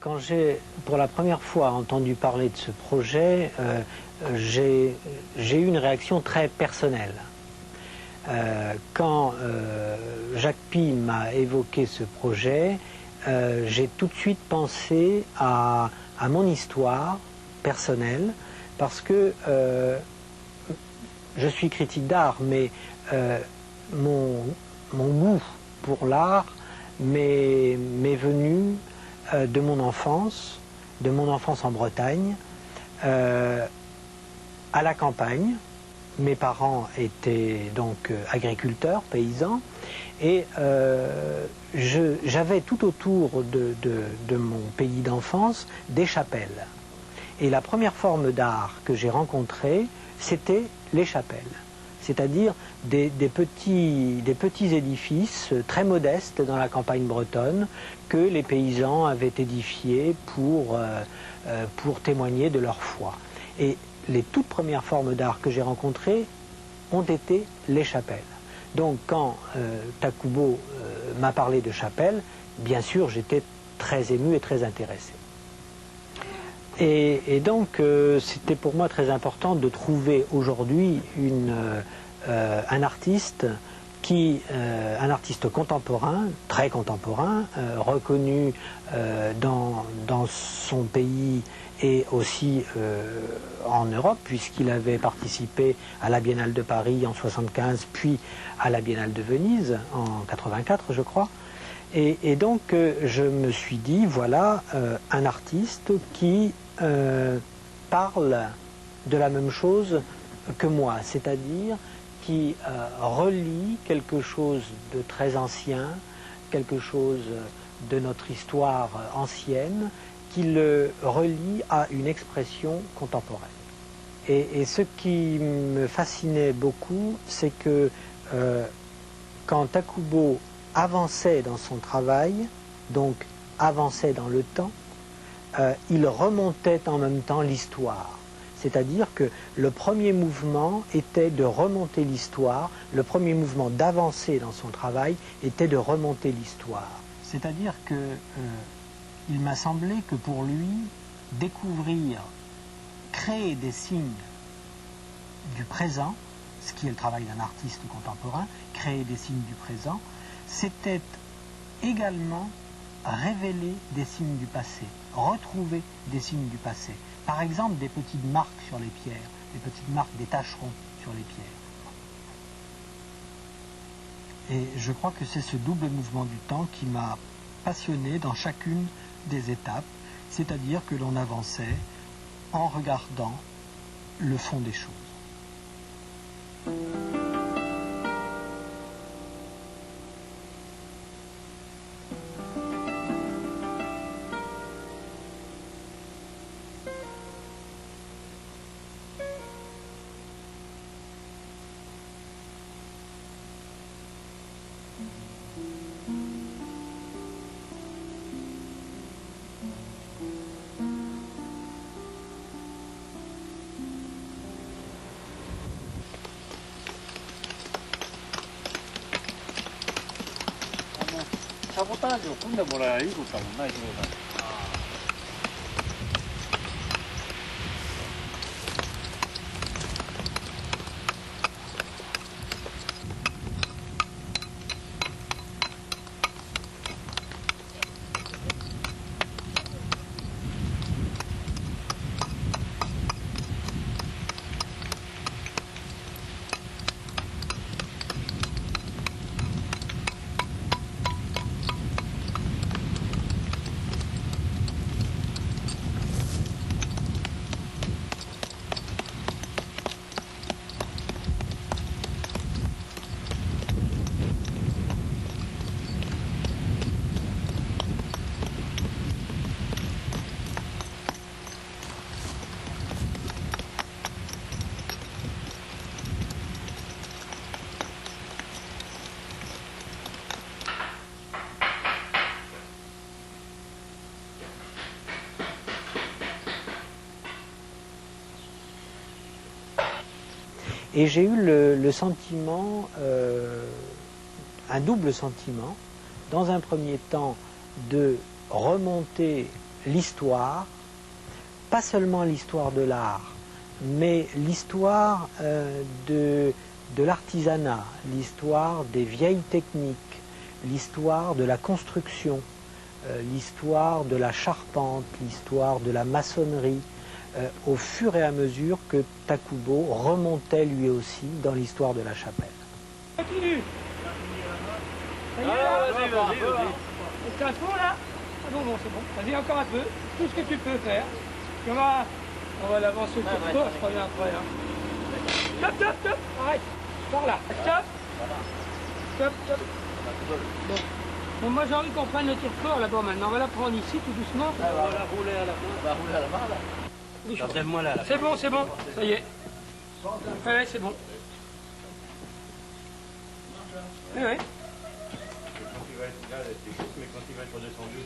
Quand j'ai pour la première fois entendu parler de ce projet, j'ai eu une réaction très personnelle. Quand Jacques Pie m'a évoqué ce projet, j'ai tout de suite pensé à mon histoire personnelle, parce que je suis critique d'art, mais mon goût pour l'art m'est venu de mon enfance en Bretagne, à la campagne. Mes parents étaient donc agriculteurs, paysans, et j'avais tout autour de mon pays d'enfance des chapelles. Et la première forme d'art que j'ai rencontrée, c'était les chapelles. C'est-à-dire des petits édifices très modestes dans la campagne bretonne que les paysans avaient édifiés pour témoigner de leur foi. Et les toutes premières formes d'art que j'ai rencontrées ont été les chapelles. Donc quand Takubo m'a parlé de chapelles, bien sûr j'étais très ému et très intéressé. Et donc c'était pour moi très important de trouver aujourd'hui un artiste un artiste contemporain, très contemporain, reconnu dans son pays et aussi en Europe, puisqu'il avait participé à la Biennale de Paris en 1975, puis à la Biennale de Venise en 1984, je crois. Et donc je me suis dit, voilà un artiste qui parle de la même chose que moi, c'est-à-dire qui relie quelque chose de très ancien, quelque chose de notre histoire ancienne, qui le relie à une expression contemporaine. Et ce qui me fascinait beaucoup, c'est que quand Takubo avançait dans son travail, donc avançait dans le temps, il remontait en même temps l'histoire. C'est-à-dire que le premier mouvement était de remonter l'histoire, le premier mouvement d'avancer dans son travail était de remonter l'histoire. C'est-à-dire qu'il m'a semblé que pour lui, découvrir, créer des signes du présent, ce qui est le travail d'un artiste contemporain, créer des signes du présent, c'était également révéler des signes du passé, retrouver des signes du passé. Par exemple, des petites marques sur les pierres, des petites marques, des tacherons sur les pierres. Et je crois que c'est ce double mouvement du temps qui m'a passionné dans chacune des étapes, c'est-à-dire que l'on avançait en regardant le fond des choses.サボタージュを組んでもらえばいいことだもんな、一郎さん。Et j'ai eu le sentiment, un double sentiment, dans un premier temps de remonter l'histoire, pas seulement l'histoire de l'art, mais l'histoire de l'artisanat, l'histoire des vieilles techniques, l'histoire de la construction, l'histoire de la charpente, l'histoire de la maçonnerie, au fur et à mesure que Takubo remontait lui aussi dans l'histoire de la chapelle. Continue. Ça y est, là Est-ce qu'un fond là? Ah non, non, c'est bon. Vas-y, encore un peu. Tout ce que tu peux faire. Et on va l'avancer pour toi, je reviens après. Hein. Stop, stop, stop. Arrête. Par là. Stop. Stop, stop. Bon. Bon, moi j'ai envie qu'on prenne le tir fort là-bas maintenant. On va la prendre ici tout doucement. On va la rouler à la main. On va rouler à la main là. Gardez-moi là. C'est bon, c'est bon. Ça y est. Ouais, c'est bon. Oui, oui. Quand il va être là, c'est juste, mais quand il va être redescendu.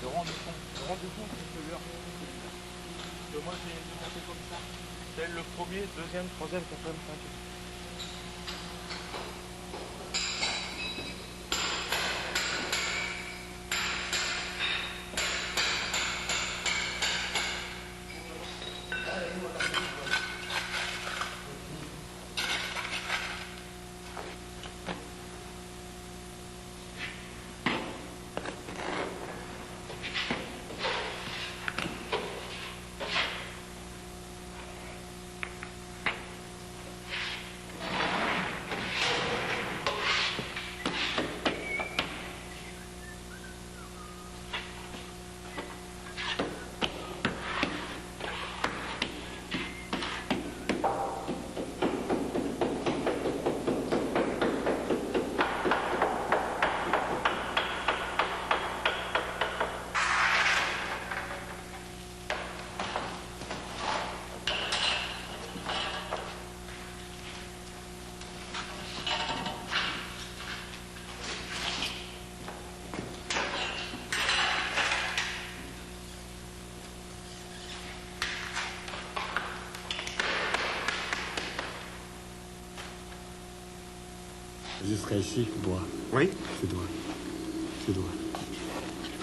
Le rang du fond, c'est celui-là. Moi, j'ai monté comme ça. C'est le premier, deuxième, troisième, quatrième, cinquième. Jusqu'à ici, bois. Oui, C'est droit. C'est droit.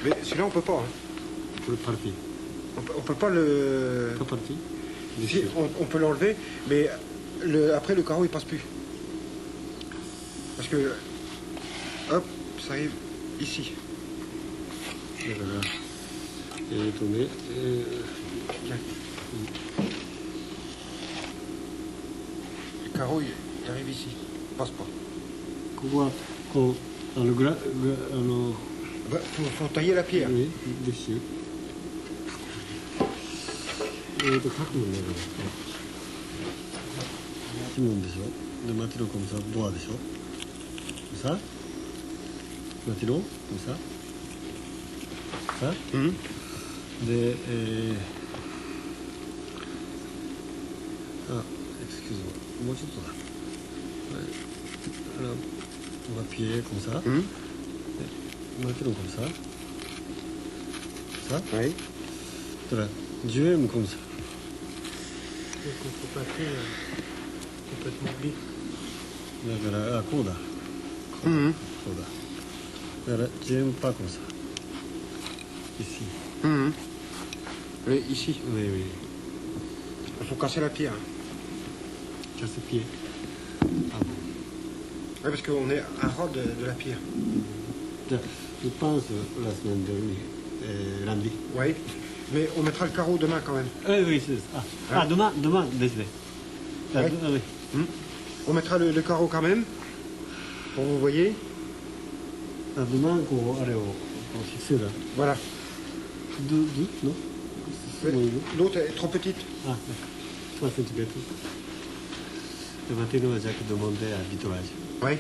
mais celui-là on peut pas. Hein. Pour le parti. On peut pas le. Pas parti. Si, on peut l'enlever, mais après le carreau il passe plus. Parce que hop, ça arrive ici. Voilà. Et tourner. Le carreau il arrive ici, il passe pas. ここはこうFaut tailler la pierre. ねですよ。書くもんだから。キモンでしょ。でマティロコムサボアでしょ。さ、マティロ、さ、さ、でエクスキューズもうちょっとだ。On va appuyer comme ça. Maintenant comme ça. Ça. Oui. Voilà. Duem comme ça. contreplaqué complètement vide. だから、あ、こうだ。Mhm. そうだ。だから、j'aime pas comme ça. Ici. Mhm. Oui, ici. Oui, oui. Il faut casser la pierre. Casse-pied. Ah bon. Oui, parce qu'on est à ras de la pierre. Je pense la semaine dernière, lundi. Oui. Mais on mettra le carreau demain quand même. Oui, oui, c'est ça. Ah, demain, désolé. Ah, Oui. oui. On mettra le carreau quand même. Pour vous voyez. Ah, demain, allez, on fixe là. Voilà. Deux, non? L'autre est trop petite. Ah, d'accord. 3 cm. Le matin, on a déjà demandé à vitrage. Oui.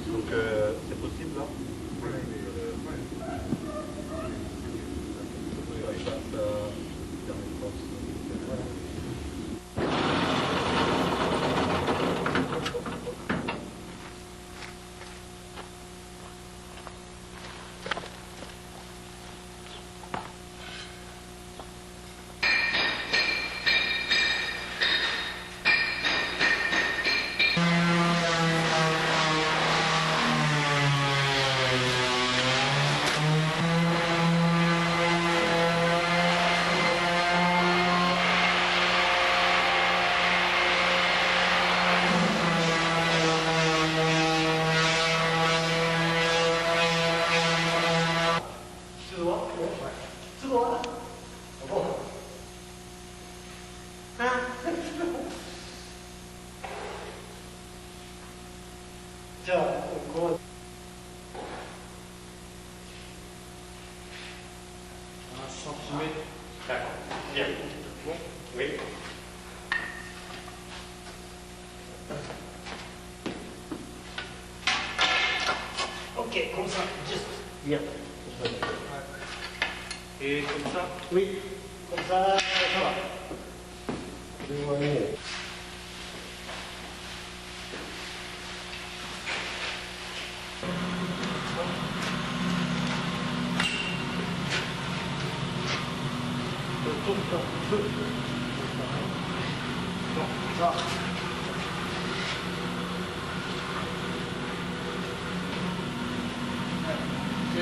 Donc c'est possible là? Ok, comme ça, juste. Bien. Et comme ça? Oui, comme ça, ça va. Tu veux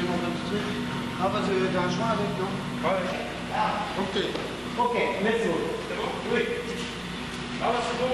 monter un petit truc? Ah, bah, t'as un joint avec, non? Ouais. Ok. Ok, merci beaucoup. C'est bon? Oui. Ah c'est bon.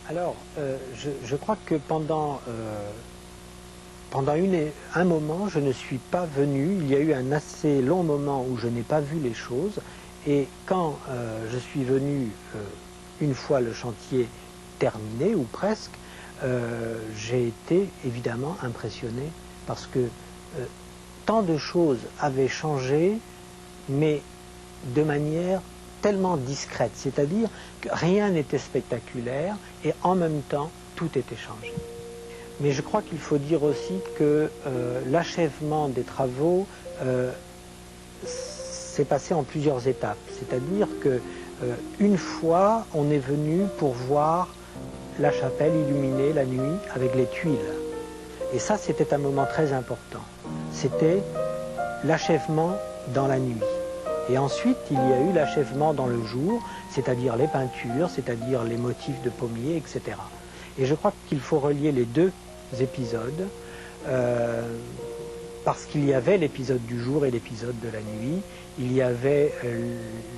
Alors, je crois que pendant un moment, je ne suis pas venu. Il y a eu un assez long moment où je n'ai pas vu les choses. Et quand je suis venu, une fois le chantier terminé, ou presque, j'ai été évidemment impressionné parce que tant de choses avaient changé, mais de manière tellement discrète. C'est-à-dire que rien n'était spectaculaire et en même temps, tout était changé. Mais je crois qu'il faut dire aussi que l'achèvement des travaux s'est passé en plusieurs étapes. C'est-à-dire que une fois, on est venu pour voir la chapelle illuminée la nuit avec les tuiles. Et ça, c'était un moment très important. C'était l'achèvement dans la nuit. Et ensuite, il y a eu l'achèvement dans le jour, c'est-à-dire les peintures, c'est-à-dire les motifs de pommiers, etc. Et je crois qu'il faut relier les deux épisodes, parce qu'il y avait l'épisode du jour et l'épisode de la nuit. Il y avait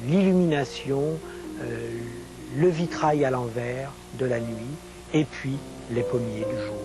l'illumination, le vitrail à l'envers de la nuit, et puis les pommiers du jour.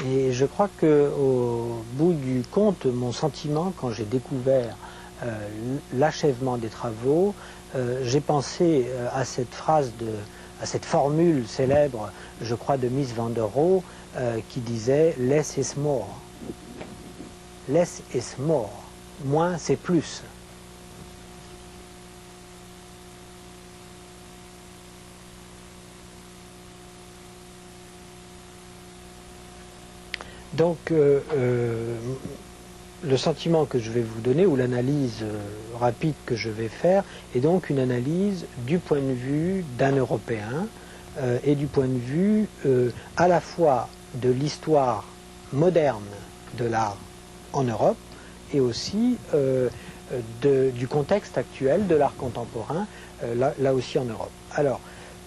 Et je crois qu'au bout du compte, mon sentiment, quand j'ai découvert l'achèvement des travaux, j'ai pensé à cette phrase, à cette formule célèbre, je crois, de Mies van der Rohe, qui disait « less is more ». Less is more. Moins, c'est plus. Donc, le sentiment que je vais vous donner, ou l'analyse rapide que je vais faire, est donc une analyse du point de vue d'un Européen et du point de vue à la fois de l'histoire moderne de l'art en Europe et aussi du contexte actuel de l'art contemporain, là aussi en Europe. Alors,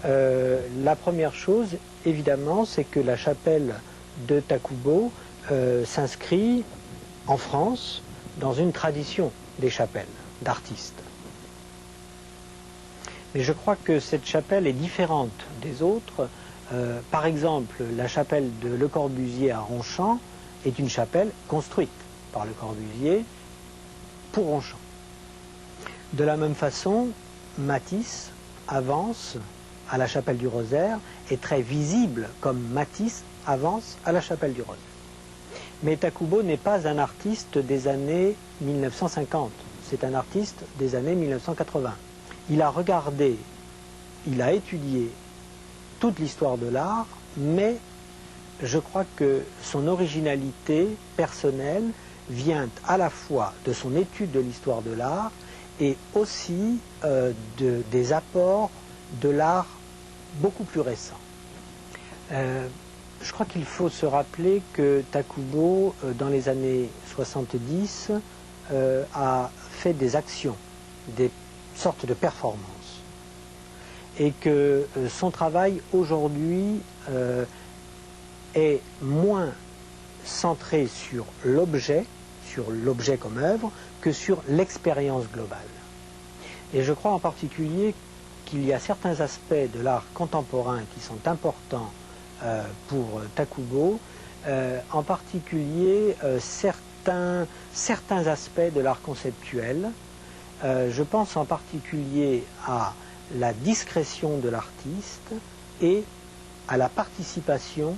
la première chose, évidemment, c'est que la chapelle de Takubo s'inscrit en France dans une tradition des chapelles d'artistes. Mais je crois que cette chapelle est différente des autres. Par exemple, la chapelle de Le Corbusier à Ronchamp est une chapelle construite par Le Corbusier pour Ronchamp. De la même façon, Matisse avance à la chapelle du Rosaire est très visible comme Matisse avance à la chapelle du Rosaire. Mais Takubo n'est pas un artiste des années 1950, c'est un artiste des années 1980. Il a regardé, il a étudié toute l'histoire de l'art, mais je crois que son originalité personnelle vient à la fois de son étude de l'histoire de l'art et aussi des apports de l'art beaucoup plus récent. Je crois qu'il faut se rappeler que Takubo, dans les années 70, a fait des actions, des sortes de performances. Et que son travail aujourd'hui est moins centré sur l'objet comme œuvre, que sur l'expérience globale. Et je crois en particulier qu'il y a certains aspects de l'art contemporain qui sont importants pour Takubo, en particulier certains aspects de l'art conceptuel. Je pense en particulier à la discrétion de l'artiste et à la participation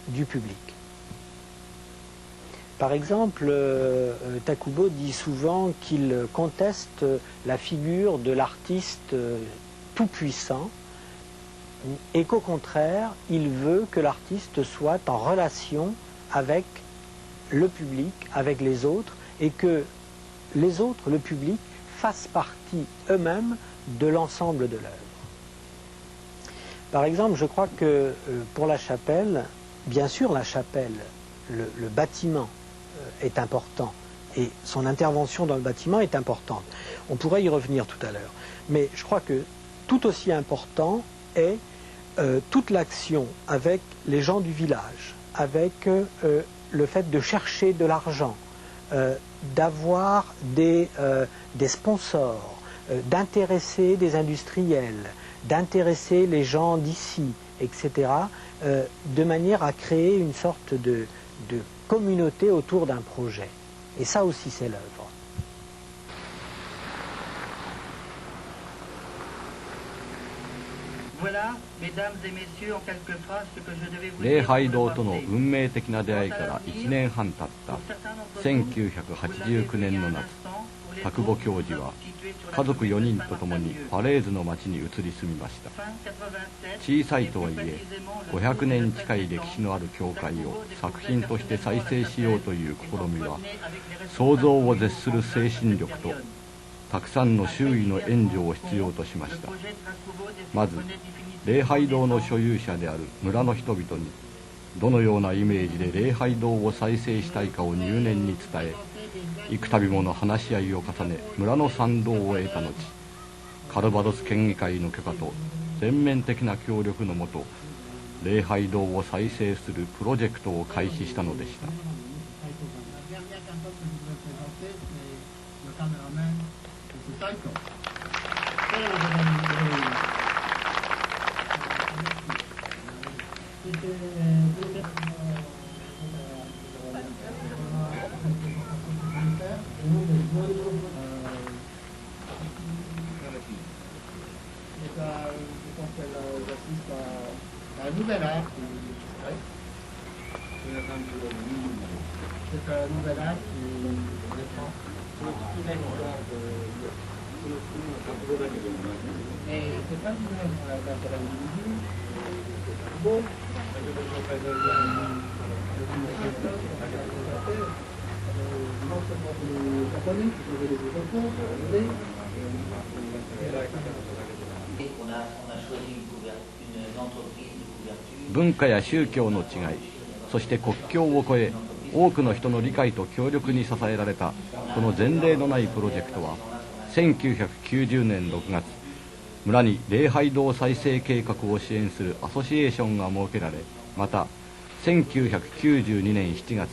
du public. Par exemple, Takubo dit souvent qu'il conteste la figure de l'artiste tout-puissant et qu'au contraire, il veut que l'artiste soit en relation avec le public, avec les autres, et que les autres, le public, fassent partie eux-mêmes de l'ensemble de l'œuvre. Par exemple, je crois que pour la chapelle, bien sûr la chapelle, le bâtiment est important et son intervention dans le bâtiment est importante. On pourrait y revenir tout à l'heure. Mais je crois que tout aussi important est toute l'action avec les gens du village, avec le fait de chercher de l'argent, d'avoir des sponsors, d'intéresser des industriels, d'intéresser les gens d'ici, etc., de manière à créer une sorte de communauté autour d'un projet. Et ça aussi, c'est l'œuvre. Voilà, mesdames et messieurs, en quelques phrases, ce que je devais vous 礼 dire. 拝堂との運命的な出会いから1年半経った1989年の夏、田久保教授は家族4人と共にパレーズの町に移り住みました。小さいとはいえ500年近い歴史のある教会を作品として再生しようという試みは想像を絶する精神力とたくさんの周囲の援助を必要としました。まず礼拝堂の所有者である村の人々にどのようなイメージで礼拝堂を再生したいかを入念に伝え、幾度もの話し合いを重ね村の賛同を得た後、カルバドス県議会の許可と全面的な協力のもと礼拝堂を再生するプロジェクトを開始したのでした。文化や宗教の違い、そして国境を越え多くの人の理解と協力に支えられたこの前例のないプロジェクトは1990年6月村に礼拝堂再生計画を支援するアソシエーションが設けられ、また1992年7月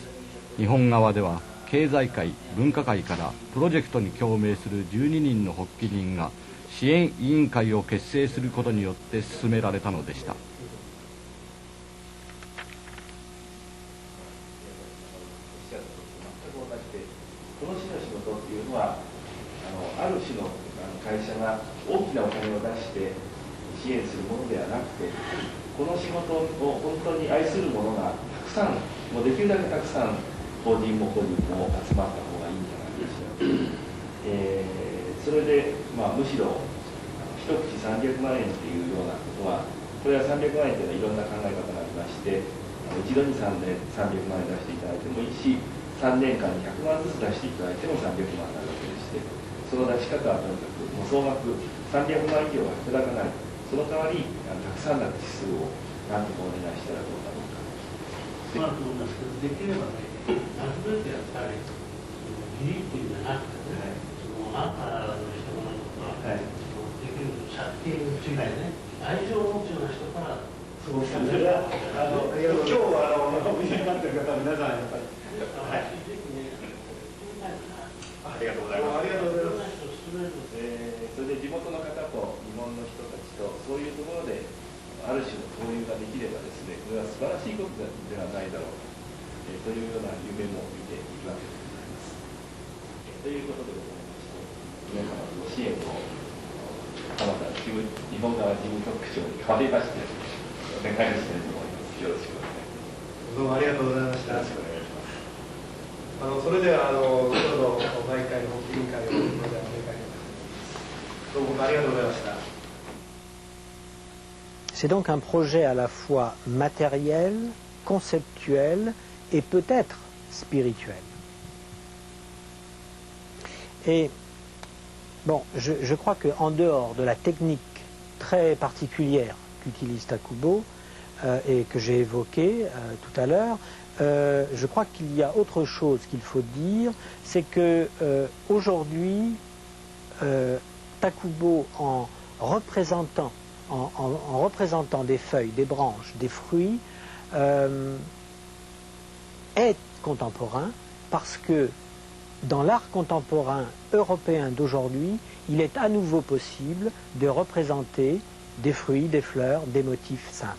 日本側では経済界文化界からプロジェクトに共鳴する12人の発起人が支援委員会を結成することによって進められたのでした。ある種の会社が大きなお金を出して支援するものではなくて、この仕事を本当に愛する者がたくさん、もうできるだけたくさん法人も個人も集まった方がいいんじゃないでしょうか。それで、むしろ一口300万円っていうようなことは、これは300万円というのはいろんな考え方がありまして、一度に300万円出していただいてもいいし、3年間に100万ずつ出していただいても300万になるわけでして、その出し方はとにかくもう総額300万以上は頂かない。その代わりたくさんの指数を何とかお願いしたらどうかどうか。と思いますけど、できればね、なるべくやっぱり利益じゃなくてね、あんたの人のとか、できる借金違いね、愛情を持つような人からそうですね。今日はお見えになってる方皆さんやっぱり。ありがとうございます。ありがとうございます。それで地元の方と日本の人たちとそういうところである種の交流ができればですね、これは素晴らしいことではないだろうというような夢も見ているわけでございます。ということでございまして、皆様のご支援を鎌田日本側事務局長に代わりましてお願いしたいと思います。よろしくお願いします。どうもありがとうございました。よろしくお願いします。それでは今日の毎回の発起委員会をここでお願いします。どうもありがとうございました。C'est donc un projet à la fois matériel, conceptuel et peut-être spirituel. Et bon, je crois qu'en dehors de la technique très particulière qu'utilise Takubo et que j'ai évoquée tout à l'heure, je crois qu'il y a autre chose qu'il faut dire, c'est que aujourd'hui, Takubo, en représentant des feuilles, des branches, des fruits, est contemporain parce que dans l'art contemporain européen d'aujourd'hui, il est à nouveau possible de représenter des fruits, des fleurs, des motifs simples.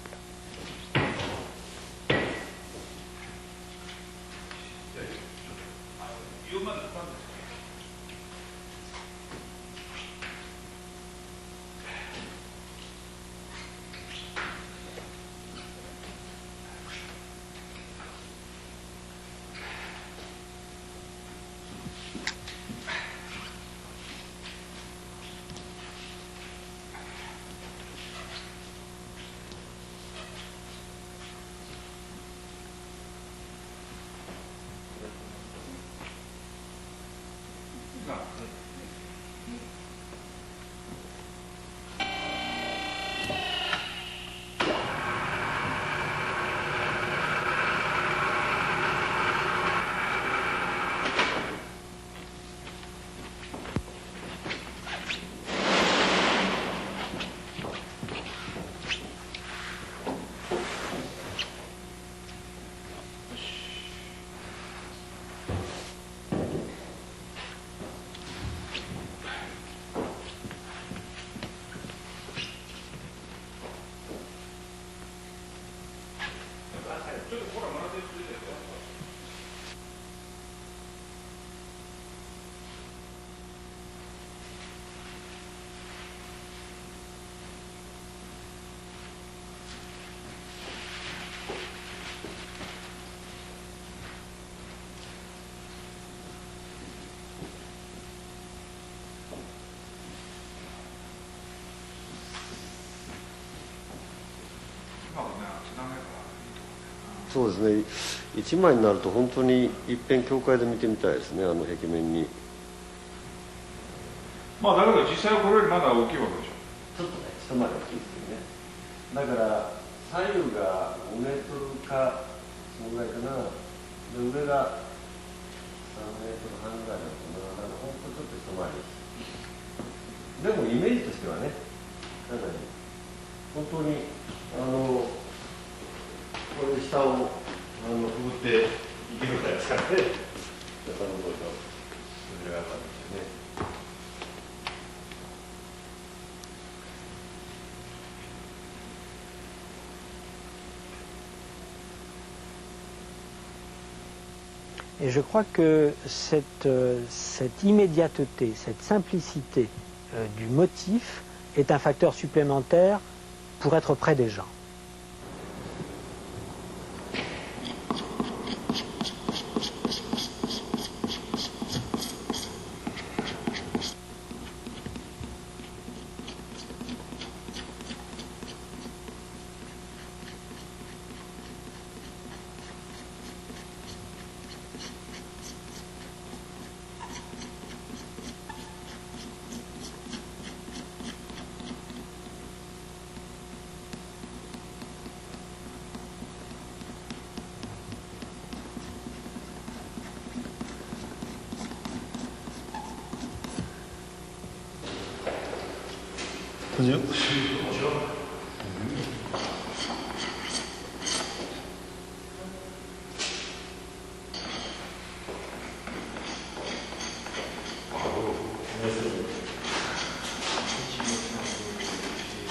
そうですね、一枚になると本当に一遍教会で見てみたいですね、あの壁面に。まあだけど実際はこれよりまだ大きいわけでしょ。ちょっとね、一回り大きいですけどね。だから左右が5メートルかそのぐらいかな。で上が3メートル半ぐらいだとな。だから本当ちょっと一回りです。でもイメージとしてはね、かなり本当にこれで下をくぐっていけるみたいですからね。下の方とそれがあったんですよね。Et je crois que cette immédiateté, cette simplicité du motif est un facteur supplémentaire pour être près des gens. Bonjour.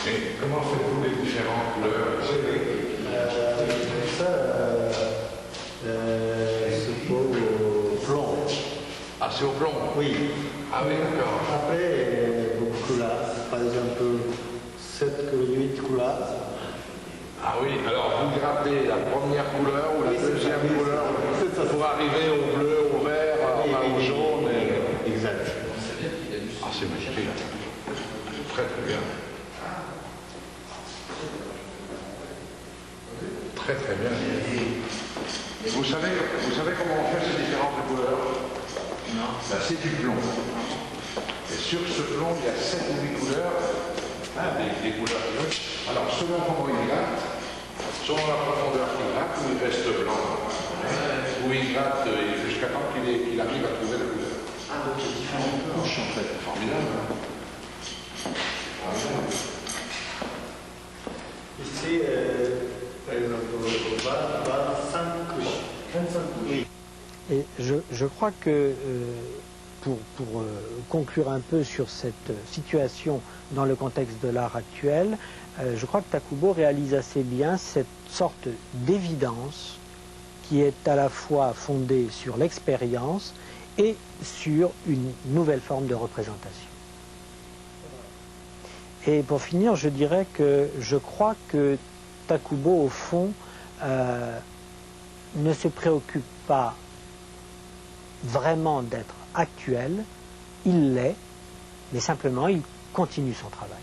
Et comment faites-vous les différentes couleurs? C'est au plomb. Ah, c'est au plomb? Oui. Ah oui, d'accord. Après, beaucoup de couleurs. Par exemple, 7 ou 8 couleurs. Ah oui, alors vous grattez la première couleur ou la deuxième couleur pour arriver au bleu, au vert, enfin, au jaune. Et... Exact. Ah, c'est magnifique. Très très bien. Très très bien. Vous savez comment on fait ces différentes couleurs? Ben, c'est du plomb. Et sur ce plomb, il y a 7 ou 8 couleurs, des couleurs. Alors, selon comment il gratte, selon la profondeur qu'il gratte, ou il reste blanc, ou il gratte jusqu'à temps qu'il arrive à trouver la couleur. Ah, donc il y a différentes couches en fait. Formidable. Ici, par exemple, 25 couches. 25 couches. Et je crois que pour conclure un peu sur cette situation dans le contexte de l'art actuel, je crois que Takubo réalise assez bien cette sorte d'évidence qui est à la fois fondée sur l'expérience et sur une nouvelle forme de représentation. Et pour finir, je dirais que je crois que Takubo, au fond, ne se préoccupe pas vraiment d'être actuel, il l'est, mais simplement il continue son travail.